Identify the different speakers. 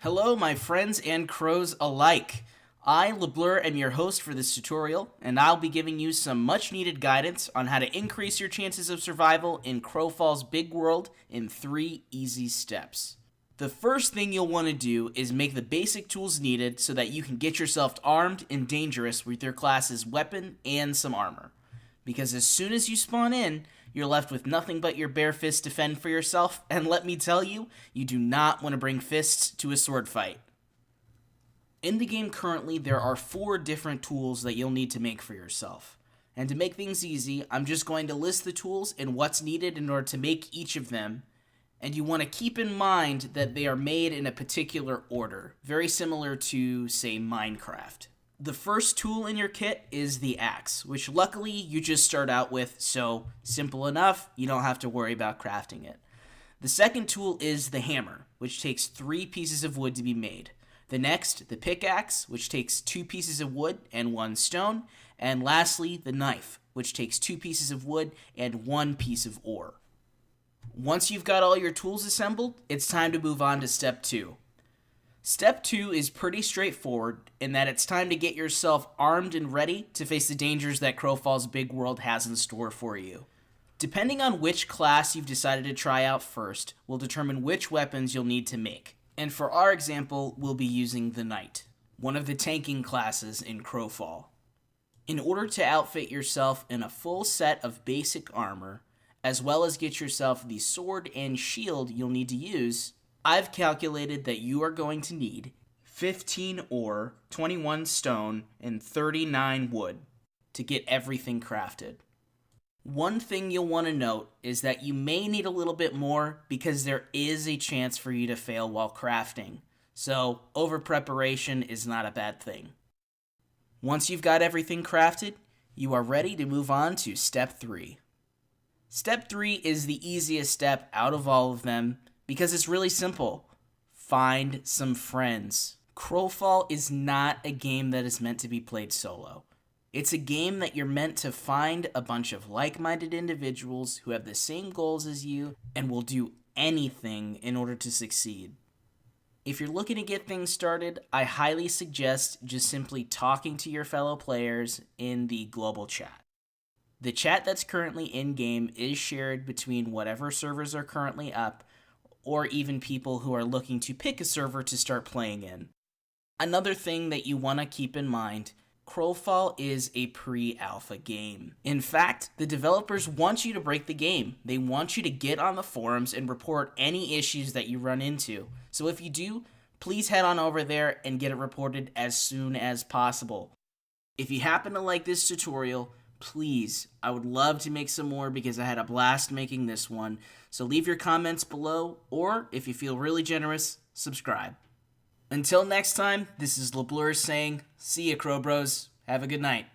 Speaker 1: Hello, my friends and crows alike. I, LeBlur, am your host for this tutorial, and I'll be giving you some much-needed guidance on how to increase your chances of survival in Crowfall's Big World in 3 easy steps. The first thing you'll want to do is make the basic tools needed so that you can get yourself armed and dangerous with your class's weapon and some armor. Because as soon as you spawn in, you're left with nothing but your bare fists to fend for yourself, and let me tell you, you do not want to bring fists to a sword fight. In the game currently, there are 4 different tools that you'll need to make for yourself. And to make things easy, I'm just going to list the tools and what's needed in order to make each of them. And you want to keep in mind that they are made in a particular order, very similar to, say, Minecraft. The first tool in your kit is the axe, which luckily you just start out with, so simple enough, you don't have to worry about crafting it. The second tool is the hammer, which takes 3 pieces of wood to be made. The next, the pickaxe, which takes 2 pieces of wood and 1 stone. And lastly, the knife, which takes 2 pieces of wood and 1 piece of ore. Once you've got all your tools assembled, it's time to move on to step 2. Step 2 is pretty straightforward in that it's time to get yourself armed and ready to face the dangers that Crowfall's Big World has in store for you. Depending on which class you've decided to try out first will determine which weapons you'll need to make. And for our example, we'll be using the Knight, one of the tanking classes in Crowfall. In order to outfit yourself in a full set of basic armor, as well as get yourself the sword and shield you'll need to use, I've calculated that you are going to need 15 ore, 21 stone, and 39 wood to get everything crafted. One thing you'll want to note is that you may need a little bit more because there is a chance for you to fail while crafting, so over preparation is not a bad thing. Once you've got everything crafted, you are ready to move on to step 3. Step 3 is the easiest step out of all of them because it's really simple. Find some friends. Crowfall is not a game that is meant to be played solo. It's a game that you're meant to find a bunch of like-minded individuals who have the same goals as you and will do anything in order to succeed. If you're looking to get things started, I highly suggest just simply talking to your fellow players in the global chat. The chat that's currently in-game is shared between whatever servers are currently up, or even people who are looking to pick a server to start playing in. Another thing that you want to keep in mind, Crowfall is a pre-alpha game. In fact, the developers want you to break the game. They want you to get on the forums and report any issues that you run into. So if you do, please head on over there and get it reported as soon as possible. If you happen to like this tutorial, please, I would love to make some more because I had a blast making this one. So leave your comments below, or if you feel really generous, subscribe. Until next time, this is LeBlur saying, see ya, Crow Bros. Have a good night.